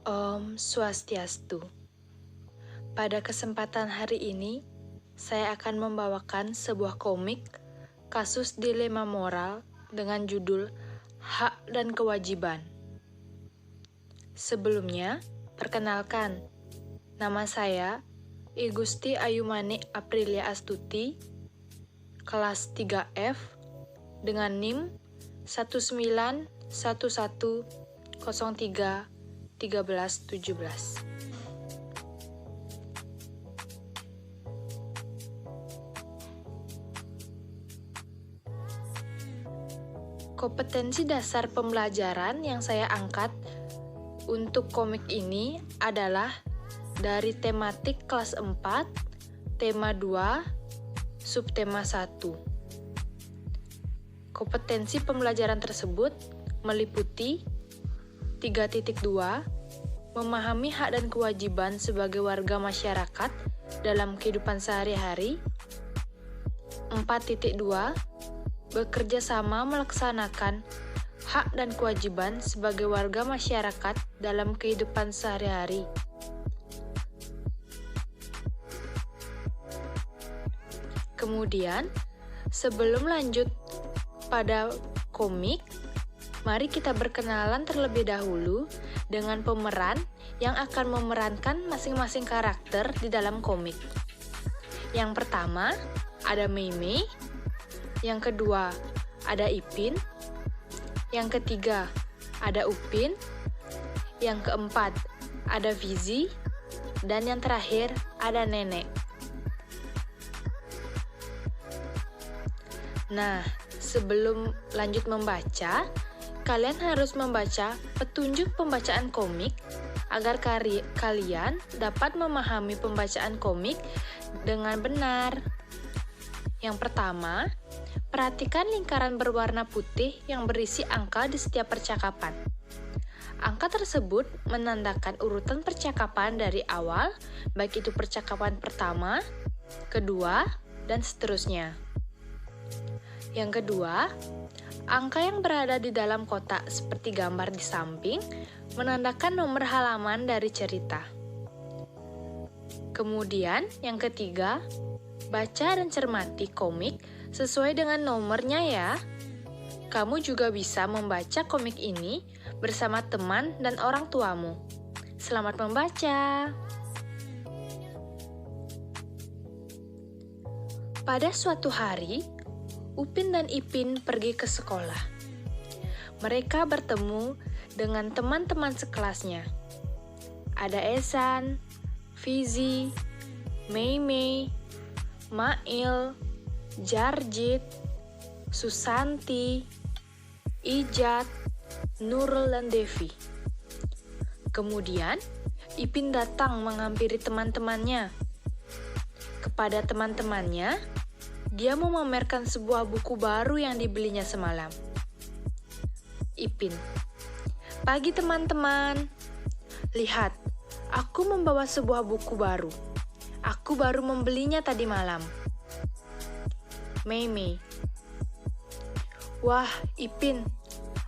Om Swastiastu. Pada kesempatan hari ini, saya akan membawakan sebuah komik kasus dilema moral dengan judul Hak dan Kewajiban. Sebelumnya, perkenalkan, nama saya I Gusti Ayumani Aprilia Astuti, kelas 3F, dengan NIM 1911031317. Kompetensi dasar pembelajaran yang saya angkat untuk komik ini adalah dari tematik kelas 4, tema 2, subtema 1. Kompetensi pembelajaran tersebut meliputi 3.2, memahami hak dan kewajiban sebagai warga masyarakat dalam kehidupan sehari-hari. 4.2, bekerja sama melaksanakan hak dan kewajiban sebagai warga masyarakat dalam kehidupan sehari-hari. Kemudian, sebelum lanjut pada komik, mari kita berkenalan terlebih dahulu dengan pemeran yang akan memerankan masing-masing karakter di dalam komik. Yang pertama, ada Meimei. Yang kedua, ada Ipin. Yang ketiga, ada Upin. Yang keempat, ada Vizi. Dan yang terakhir, ada Nenek. Nah, sebelum lanjut membaca, kalian harus membaca petunjuk pembacaan komik agar kalian dapat memahami pembacaan komik dengan benar. Yang pertama, perhatikan lingkaran berwarna putih yang berisi angka di setiap percakapan. Angka tersebut menandakan urutan percakapan dari awal, baik itu percakapan pertama, kedua, dan seterusnya. Yang kedua, angka yang berada di dalam kotak seperti gambar di samping menandakan nomor halaman dari cerita. Kemudian, yang ketiga, baca dan cermati komik sesuai dengan nomornya ya. Kamu juga bisa membaca komik ini bersama teman dan orang tuamu. Selamat membaca! Pada suatu hari, Upin dan Ipin pergi ke sekolah. Mereka bertemu dengan teman-teman sekelasnya. Ada Esan, Vizi, Meimei, Mail, Jarjit, Susanti, Ijat, Nurul, dan Devi. Kemudian, Ipin datang menghampiri teman-temannya. Kepada teman-temannya, dia memamerkan sebuah buku baru yang dibelinya semalam. Ipin, pagi teman-teman. Lihat, aku membawa sebuah buku baru. Aku baru membelinya tadi malam. Meimei, wah, Ipin,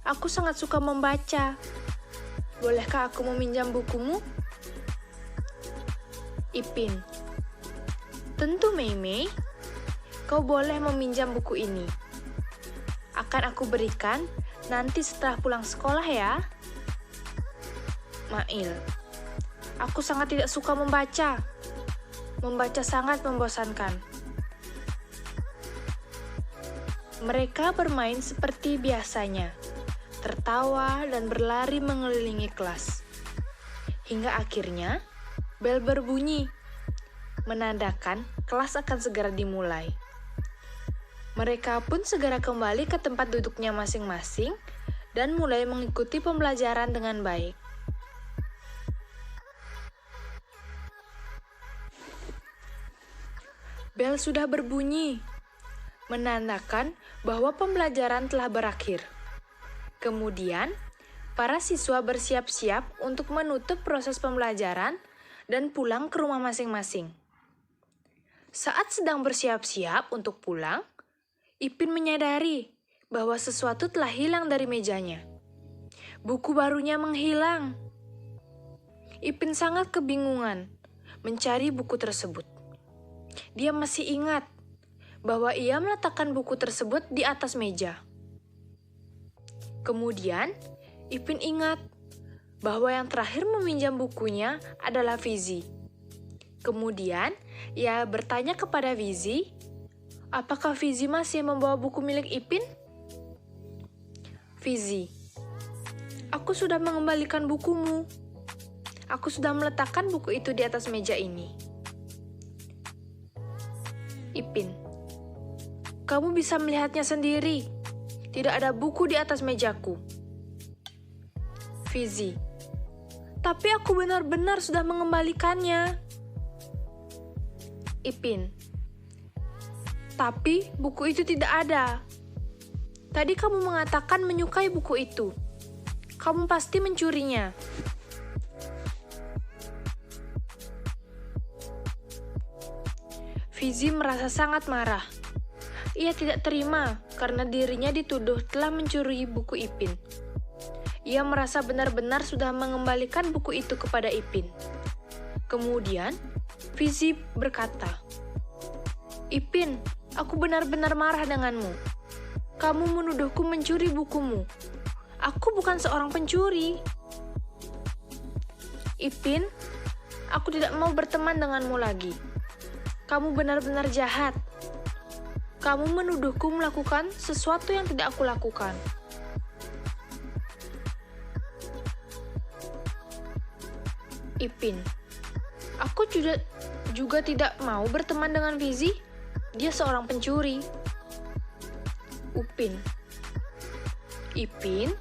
aku sangat suka membaca. Bolehkah aku meminjam bukumu? Ipin, tentu Meimei. Kau boleh meminjam buku ini. Akan aku berikan nanti setelah pulang sekolah ya. Mail, aku sangat tidak suka membaca. Membaca sangat membosankan. Mereka bermain seperti biasanya, tertawa dan berlari mengelilingi kelas. Hingga akhirnya, bel berbunyi, menandakan kelas akan segera dimulai. Mereka pun segera kembali ke tempat duduknya masing-masing dan mulai mengikuti pembelajaran dengan baik. Bel sudah berbunyi, menandakan bahwa pembelajaran telah berakhir. Kemudian, para siswa bersiap-siap untuk menutup proses pembelajaran dan pulang ke rumah masing-masing. Saat sedang bersiap-siap untuk pulang, Ipin menyadari bahwa sesuatu telah hilang dari mejanya. Buku barunya menghilang. Ipin sangat kebingungan mencari buku tersebut. Dia masih ingat bahwa ia meletakkan buku tersebut di atas meja. Kemudian, Ipin ingat bahwa yang terakhir meminjam bukunya adalah Fizi. Kemudian, ia bertanya kepada Fizi, apakah Fizi masih membawa buku milik Ipin? Fizi, aku sudah mengembalikan bukumu. Aku sudah meletakkan buku itu di atas meja ini. Ipin, kamu bisa melihatnya sendiri. Tidak ada buku di atas mejaku. Fizi, tapi aku benar-benar sudah mengembalikannya. Ipin, tapi buku itu tidak ada. Tadi kamu mengatakan menyukai buku itu. Kamu pasti mencurinya. Fizi merasa sangat marah. Ia tidak terima karena dirinya dituduh telah mencuri buku Ipin. Ia merasa benar-benar sudah mengembalikan buku itu kepada Ipin. Kemudian, Fizi berkata, Ipin, aku benar-benar marah denganmu. Kamu menuduhku mencuri bukumu. Aku bukan seorang pencuri. Ipin, aku tidak mau berteman denganmu lagi. Kamu benar-benar jahat. Kamu menuduhku melakukan sesuatu yang tidak aku lakukan. Ipin, aku juga tidak mau berteman dengan Fizi. Dia seorang pencuri. Upin, Ipin,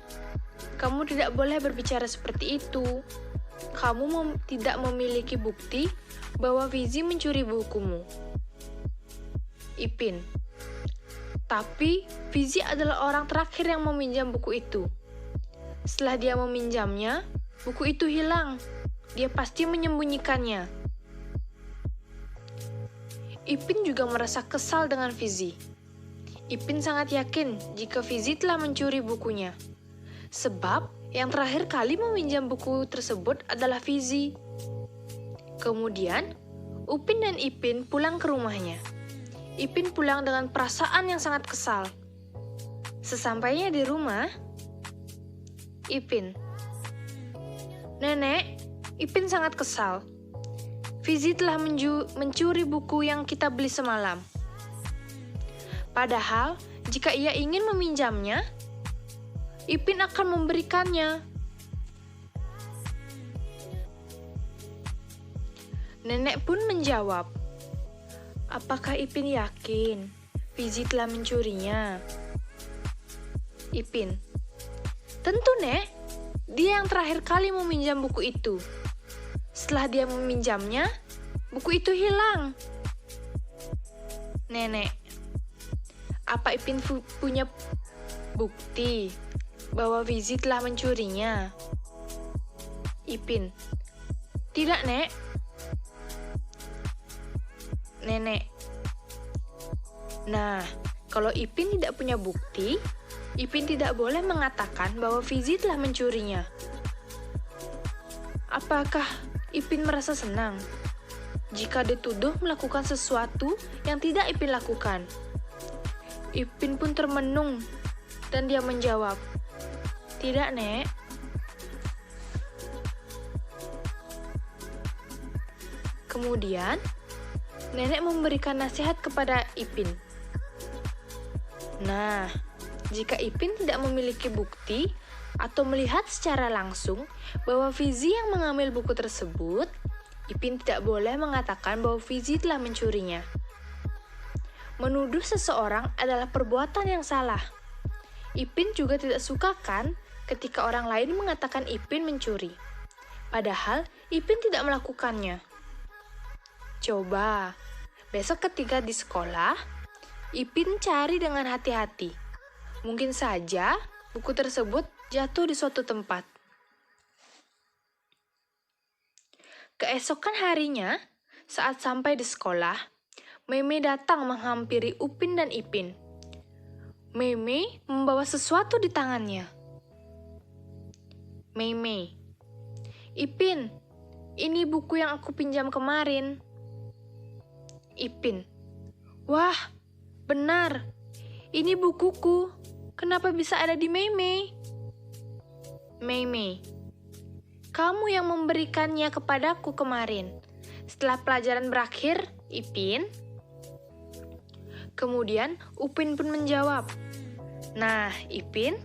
kamu tidak boleh berbicara seperti itu. Kamu tidak memiliki bukti bahwa Fizi mencuri bukumu. Ipin, tapi Fizi adalah orang terakhir yang meminjam buku itu. Setelah dia meminjamnya, buku itu hilang. Dia pasti menyembunyikannya. Ipin juga merasa kesal dengan Fizi. Ipin sangat yakin jika Fizi telah mencuri bukunya. Sebab yang terakhir kali meminjam buku tersebut adalah Fizi. Kemudian, Upin dan Ipin pulang ke rumahnya. Ipin pulang dengan perasaan yang sangat kesal. Sesampainya di rumah, Ipin, Nenek, Ipin sangat kesal. Fizi telah mencuri buku yang kita beli semalam. Padahal, jika ia ingin meminjamnya, Ipin akan memberikannya. Nenek pun menjawab, apakah Ipin yakin Fizi telah mencurinya? Ipin, tentu Nek, dia yang terakhir kali meminjam buku itu. Setelah dia meminjamnya, buku itu hilang. Nenek, apa Ipin punya bukti bahwa Fizi telah mencurinya? Ipin, tidak Nek. Nenek, nah, kalau Ipin tidak punya bukti, Ipin tidak boleh mengatakan bahwa Fizi telah mencurinya. Apakah Ipin merasa senang jika dituduh melakukan sesuatu yang tidak Ipin lakukan? Ipin pun termenung dan dia menjawab, tidak Nek. Kemudian, Nenek memberikan nasihat kepada Ipin. Nah, jika Ipin tidak memiliki bukti atau melihat secara langsung bahwa Fizi yang mengambil buku tersebut, Ipin tidak boleh mengatakan bahwa Fizi telah mencurinya. Menuduh seseorang adalah perbuatan yang salah. Ipin juga tidak suka kan ketika orang lain mengatakan Ipin mencuri. Padahal Ipin tidak melakukannya. Coba, besok ketika di sekolah, Ipin cari dengan hati-hati. Mungkin saja buku tersebut jatuh di suatu tempat. Keesokan harinya, saat sampai di sekolah, Meme datang menghampiri Upin dan Ipin. Meme membawa sesuatu di tangannya. Meme, Ipin, Ini buku yang aku pinjam kemarin. Ipin, wah, benar. Ini bukuku. Kenapa bisa ada di Meimei? Meimei, kamu yang memberikannya kepadaku kemarin. Setelah pelajaran berakhir, Ipin. Kemudian Upin pun menjawab, nah, Ipin,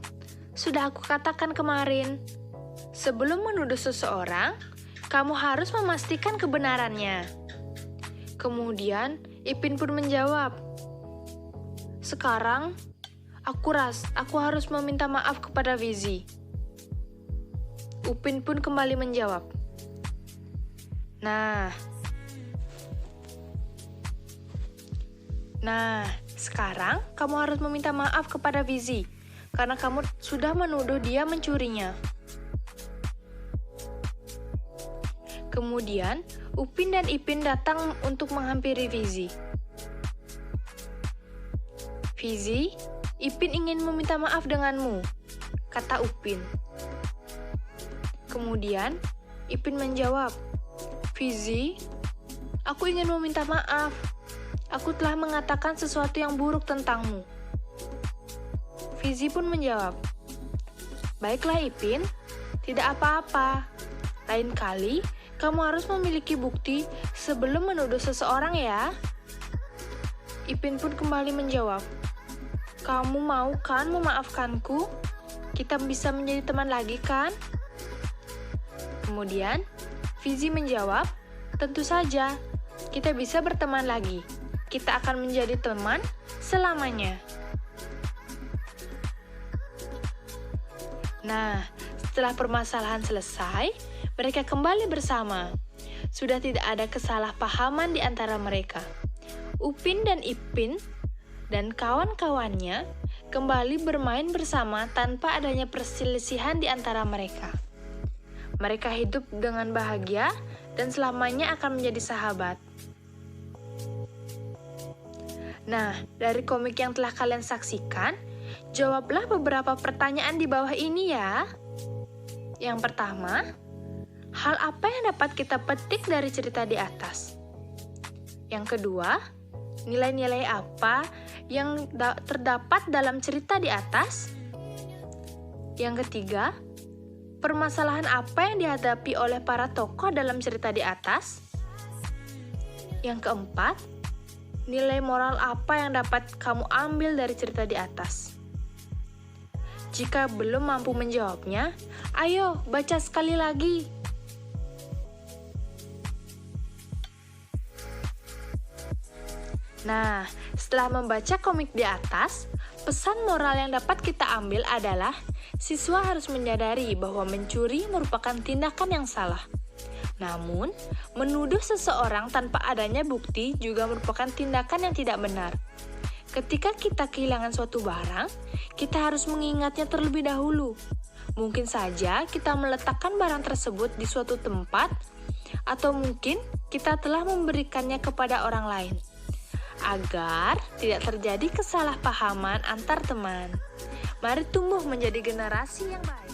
sudah aku katakan kemarin. Sebelum menuduh seseorang, kamu harus memastikan kebenarannya. Kemudian Ipin pun menjawab, sekarang aku harus meminta maaf kepada Vizi. Upin pun kembali menjawab, Nah, sekarang kamu harus meminta maaf kepada Vizi karena kamu sudah menuduh dia mencurinya. Kemudian, Upin dan Ipin datang untuk menghampiri Vizi. Vizi, Ipin ingin meminta maaf denganmu, kata Upin. Kemudian, Ipin menjawab, Vizi, aku ingin meminta maaf. Aku telah mengatakan sesuatu yang buruk tentangmu. Vizi pun menjawab, baiklah Ipin, tidak apa-apa. Lain kali, kamu harus memiliki bukti sebelum menuduh seseorang ya. Ipin pun kembali menjawab, kamu mau kan memaafkanku? Kita bisa menjadi teman lagi kan? Kemudian, Vizi menjawab, tentu saja, kita bisa berteman lagi. Kita akan menjadi teman selamanya. Nah, setelah permasalahan selesai, mereka kembali bersama. Sudah tidak ada kesalahpahaman di antara mereka. Upin dan Ipin dan kawan-kawannya kembali bermain bersama tanpa adanya perselisihan di antara mereka. Mereka hidup dengan bahagia dan selamanya akan menjadi sahabat. Nah, dari komik yang telah kalian saksikan, jawablah beberapa pertanyaan di bawah ini ya. Yang pertama, hal apa yang dapat kita petik dari cerita di atas? Yang kedua, nilai-nilai apa yang terdapat dalam cerita di atas? Yang ketiga, permasalahan apa yang dihadapi oleh para tokoh dalam cerita di atas? Yang keempat, nilai moral apa yang dapat kamu ambil dari cerita di atas? Jika belum mampu menjawabnya, ayo baca sekali lagi. Nah, setelah membaca komik di atas, pesan moral yang dapat kita ambil adalah siswa harus menyadari bahwa mencuri merupakan tindakan yang salah. Namun, menuduh seseorang tanpa adanya bukti juga merupakan tindakan yang tidak benar. Ketika kita kehilangan suatu barang, kita harus mengingatnya terlebih dahulu. Mungkin saja kita meletakkan barang tersebut di suatu tempat, atau mungkin kita telah memberikannya kepada orang lain. Agar tidak terjadi kesalahpahaman antar teman. Mari tumbuh menjadi generasi yang baik.